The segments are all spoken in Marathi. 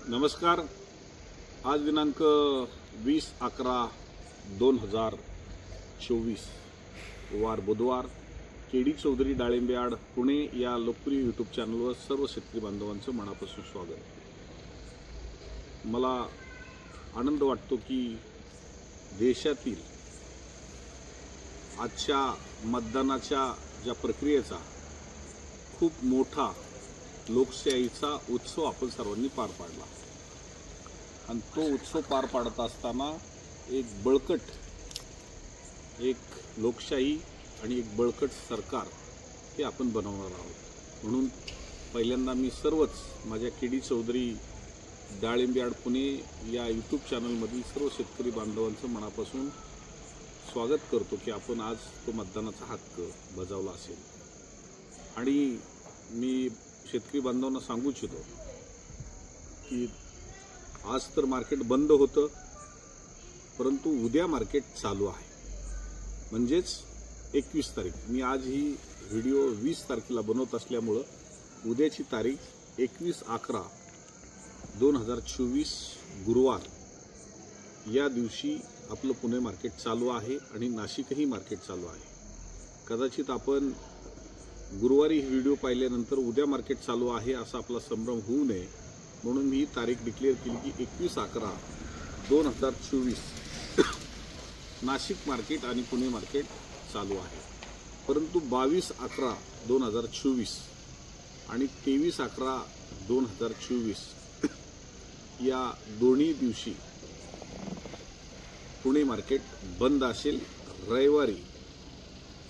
नमस्कार। आज दिनांक 20/11/2024 वार बुधवार। केडी चौधरी डाळिंबे यार्ड पुणे या लोकप्रिय यूट्यूब चॅनलवर सर्व शेतकरी बांधवांचं मनापासून स्वागत। मला आनंद वाटतो की देशातील आजच्या मतदानाच्या ज्या प्रक्रियेचा खूप मोठा लोकशाहीचा उत्सव आपण सर्वांनी पार पाडला आणि तो उत्सव पार पाडत असताना एक बळकट लोकशाही आणि एक बळकट सरकार हे आपण बनवणार आहोत। म्हणून पहिल्यांदा मी सर्वच माझ्या केडी चौधरी डाळिंबे यार्ड पुणे या यूट्यूब चॅनलमधील सर्व शेतकरी बांधवांचं मनापासून स्वागत करतो की आपण आज तो मतदानाचा हक्क बजावला असेल। आणि मी शेतकरी बांधवांना सांगू इच्छितो की आज तर मार्केट बंद होतं, परंतु उद्या मार्केट चालू आहे, म्हणजेच 21 तारीख। मी आज ही व्हिडिओ 20 तारखेला बनवत असल्यामुळं उद्याची तारीख 21/11/2024 गुरुवार या दिवशी आपलं पुणे मार्केट चालू आहे आणि नाशिकही मार्केट चालू आहे। कदाचित आपण गुरुवारी ही व्हिडिओ पाहिल्यानंतर उद्या मार्केट चालू आहे असा आपला संभ्रम होऊ नये म्हणून मी तारीख डिक्लेअर केली की 21/11/2024 नाशिक मार्केट आणि पुणे मार्केट चालू आहे। परंतु 22/11/2024 आणि 23/11/2024 या दोन्ही दिवशी पुणे मार्केट बंद असेल। रविवारी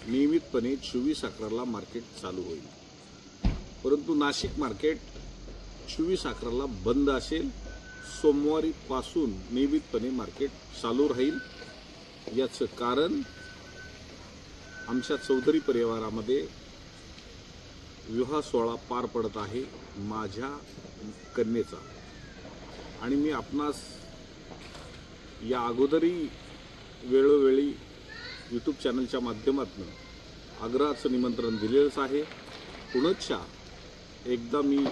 नियमितपणे 24/11ला मार्केट चालू होईल, परंतु नाशिक मार्केट 24/11ला बंद असेल। सोमवारी पासून नियमितपणे मार्केट चालू राहील। याचं कारण आमच्या चौधरी परिवारामध्ये विवाह सोहळा पार पडत आहे माझ्या कन्येचा, आणि मी आपणास या अगोदरही वेळोवेळी यूट्यूब चॅनलच्या माध्यमातून आग्रहाचं निमंत्रण दिलेलंच आहे। पुनश्च एकदा मी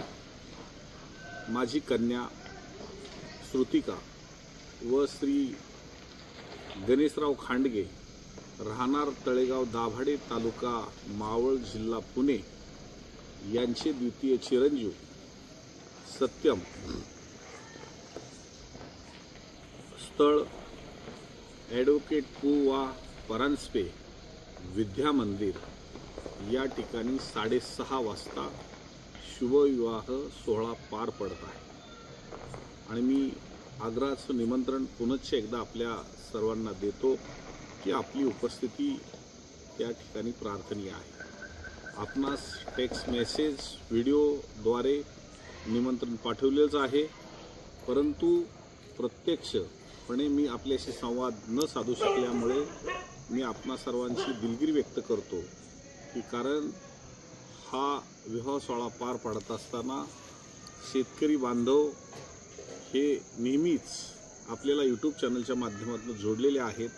माझी कन्या श्रुतिका व श्री गणेशराव खांडगे राहणार तळेगाव दाभाडे तालुका मावळ जिल्हा पुणे यांचे द्वितीय चिरंजीव सत्यम, स्थळ ॲडव्होकेट पु वा परांजपे विद्या मंदिर या ठिकाणी 6:30 वाजता शुभविवाह सोहळा पार पडत आहे। आणि मी आग्रहाचं निमंत्रण पुनश्च एकदा आपल्या सर्वांना देतो की आपली उपस्थिती त्या ठिकाणी प्रार्थनीय आहे। आपणास टेक्स्ट मेसेज व्हिडिओद्वारे निमंत्रण पाठवलेच आहे, परंतु प्रत्यक्षपणे मी आपल्याशी संवाद न साधू शकल्यामुळे मी आपणा सर्वांची दिलगिरी व्यक्त करतो की कारण हा विवाह सोहळा पार पाडत असताना शेतकरी बांधव हे नेहमीच आपल्याला यूट्यूब चॅनलच्या माध्यमातून जोडलेले आहेत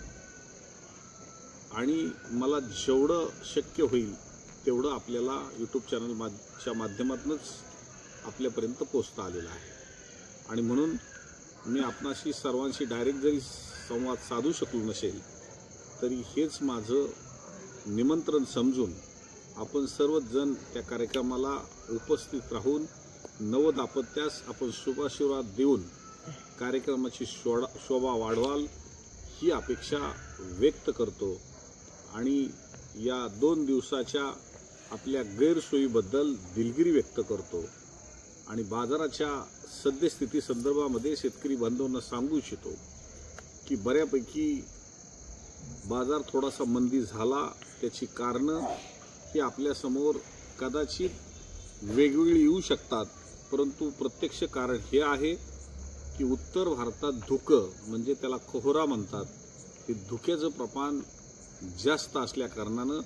आणि मला जेवढं शक्य होईल तेवढं आपल्याला यूट्यूब चॅनलच्या माध्यमातूनच आपल्यापर्यंत पोहोचता आलेलं आहे। आणि म्हणून मी आपणाशी सर्वांशी डायरेक्ट जरी संवाद साधू शकलो नसेल तरी हेच माझं निमंत्रण समजून आपण सर्वच जण त्या कार्यक्रमाला उपस्थित राहून नवदाम्पत्यास आपण शुभाशीर्वाद देऊन कार्यक्रमाची शोभा वाढवाल ही अपेक्षा व्यक्त करतो। आणि या 2 दिवसाच्या आपल्या गैरसोयीबद्दल दिलगिरी व्यक्त करतो आणि बाजाराच्या सद्यस्थिती संदर्भामध्ये शेतकरी बांधवांना सांगू इच्छितो की बऱ्यापैकी बाजार थोडासा मंदी झाला। त्याची कारणं ही आपल्यासमोर कदाचित वेगवेगळी येऊ शकतात, परंतु प्रत्यक्ष कारण हे आहे की उत्तर भारतात धुकं म्हणजे त्याला कोहरा म्हणतात, हे धुक्याचं प्रमाण जास्त असल्याकारणानं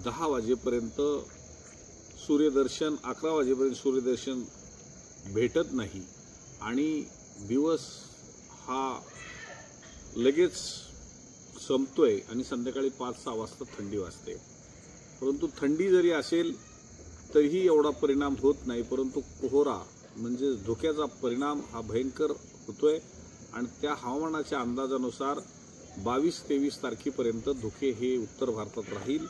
10 वाजेपर्यंत सूर्यदर्शन 11 वाजेपर्यंत सूर्यदर्शन भेटत नाही आणि दिवस हा लगेच संपतोय आणि संध्याकाळी 5-6 वाजता थंडी वाजते। परंतु थंडी जरी असेल तरीही एवढा परिणाम होत नाही, परंतु कोहरा म्हणजे धोक्याचा परिणाम हा भयंकर होतोय आणि त्या हवामानाच्या अंदाजानुसार 22-23 तारखेपर्यंत धुके हे उत्तर भारतात राहील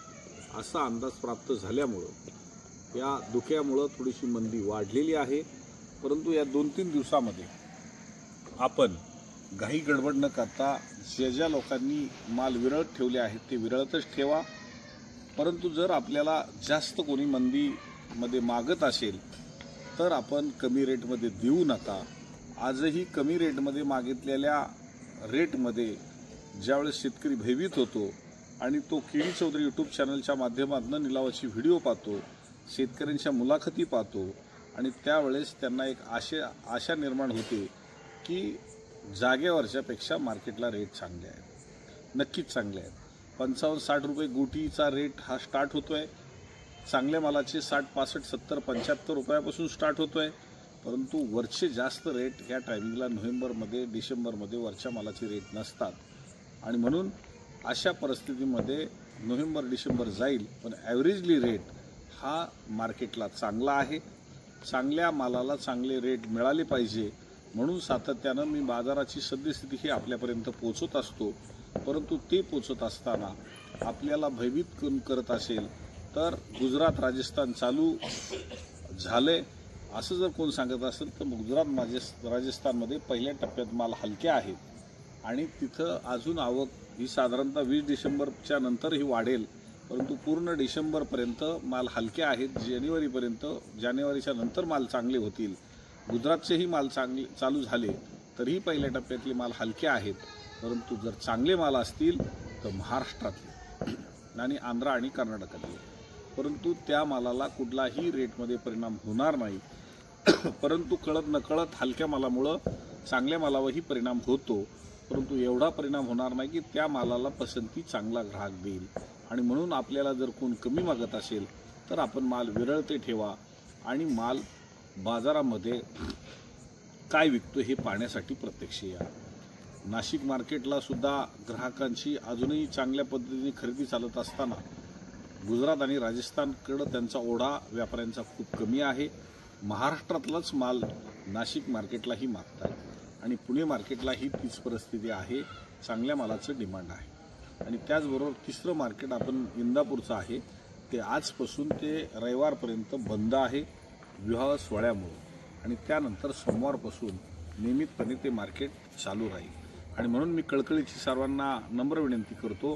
असा अंदाज प्राप्त झाल्यामुळं या धुक्यामुळं थोडीशी मंदी वाढलेली आहे। परंतु या 2-3 दिवसामध्ये आपण घाई गडबड न करता ज्या लोकांनी माल विरळत ठेवले आहेत ते विरळतच ठेवा। परंतु जर आपल्याला जास्त कोणी मंदीमध्ये मागत असेल तर आपण कमी रेटमध्ये देऊ नका। आजही कमी रेटमध्ये मागितलेल्या रेटमध्ये ज्यावेळेस शेतकरी भयभीत होतो आणि तो केडी चौधरी यूट्यूब चॅनलच्या माध्यमातून निलावाची व्हिडिओ पाहतो, शेतकऱ्यांच्या मुलाखती पाहतो आणि त्यावेळेस त्यांना एक आशा निर्माण होते की जागेवरच्यापेक्षा मार्केटला रेट चांगले आहेत, नक्कीच चांगले आहेत। 55-60 रुपये गुटीचा रेट हा स्टार्ट होतोय, चांगल्या मालाचे 60, 65, 70, 75 रुपयापासून स्टार्ट होतोय। परंतु वरचे जास्त रेट ह्या टायमिंगला नोव्हेंबरमध्ये डिसेंबरमध्ये वरच्या मालाचे रेट नसतात आणि म्हणून अशा परिस्थितीमध्ये नोव्हेंबर डिसेंबर जाईल पण ॲव्हरेजली रेट हा मार्केटला चांगला आहे। चांगल्या मालाला चांगले रेट मिळाले पाहिजे म्हणून सातत्यानं मी बाजाराची सद्यस्थिती ही आपल्यापर्यंत पोहोचत असतो। परंतु ते पोहोचत असताना आपल्याला भयभीत करत असेल तर गुजरात राजस्थान चालू झाले असं जर कोण सांगत असेल तर गुजरात राजस्थानमध्ये पहिल्या टप्प्यात माल हलके आहेत आणि तिथं अजून आवक ही साधारणतः 20 डिसेंबरच्या नंतरही वाढेल। परंतु पूर्ण डिसेंबरपर्यंत माल हलके आहेत। जानेवारीच्या नंतर माल चांगले होतील। गुजरातचेही माल चालू झाले तरीही पहिल्या टप्प्यातले माल हलके आहेत। परंतु जर चांगले माल असतील तर महाराष्ट्रातले आणि आंध्र आणि कर्नाटकातले, परंतु त्या मालाला कुठलाही रेटमध्ये परिणाम होणार नाही। परंतु कळत नकळत हलक्या मालामुळं चांगल्या मालावरही परिणाम होतो, परंतु एवढा परिणाम होणार नाही की त्या मालाला पसंती चांगला ग्राहक देईल। आणि म्हणून आपल्याला जर कोण कमी मागत असेल तर आपण माल विरळते ठेवा आणि माल बाजारामध्ये काय विकतो हे पाहण्यासाठी प्रत्यक्ष या। नाशिक मार्केटला सुद्धा ग्राहकांची अजूनही चांगल्या पद्धतीने खरेदी चालत असताना गुजरात आणि राजस्थानकडे त्यांचा ओढा व्यापाऱ्यांचा खूप कमी आहे। महाराष्ट्रातलाच माल नाशिक मार्केटलाही मागतात आणि पुणे मार्केटलाही तीच परिस्थिती आहे, चांगल्या मालाचं डिमांड आहे। आणि त्याचबरोबर तिसरं मार्केट आपण इंदापूरचं आहे, ते आजपासून ते रविवारपर्यंत बंद आहे विवाह सोहळ्यामुळे आणि त्यानंतर सोमवारपासून नियमितपणे ते मार्केट चालू राहील। आणि म्हणून मी कळकळीची सर्वांना नम्र विनंती करतो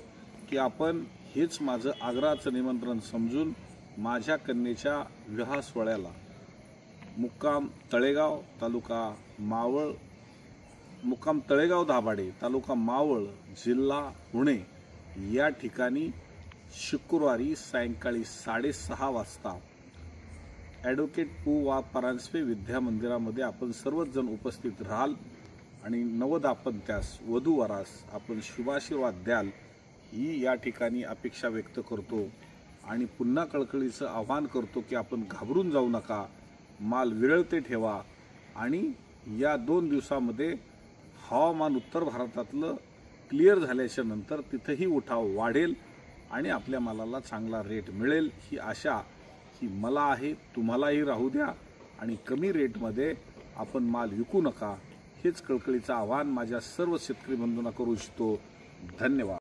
की आपण हेच माझं आग्रहाचं निमंत्रण समजून माझ्या कन्येच्या विवाह सोहळ्याला मुक्काम तळेगाव दाभाडे तालुका मावळ जिल्हा पुणे या ठिकाणी शुक्रवारी सायंकाळी 6:30 वाजता ॲडव्होकेट पु वा परांजपे विद्या मंदिरामध्ये आपण सर्वच जण उपस्थित राहाल आणि नवदाम्पत्यास वधूवरास आपण शुभाशीर्वाद द्याल ही या ठिकाणी अपेक्षा व्यक्त करतो। आणि पुन्हा कळकळीचं आवाहन करतो की आपण घाबरून जाऊ नका, माल विरळते ठेवा आणि या 2 दिवसामध्ये हवामान उत्तर भारतातलं क्लिअर झाल्याच्या नंतर तिथेही उठाव वाढेल आणि आपल्या मालाला चांगला रेट मिळेल ही आशा ही मला आहे। तुम्हालाही राहू द्या आणि कमी रेटमध्ये आपण माल विकू नका हेच कळकळीचं आवाहन माझ्या सर्व शेतकरी बंधूंना करू इच्छितो। धन्यवाद।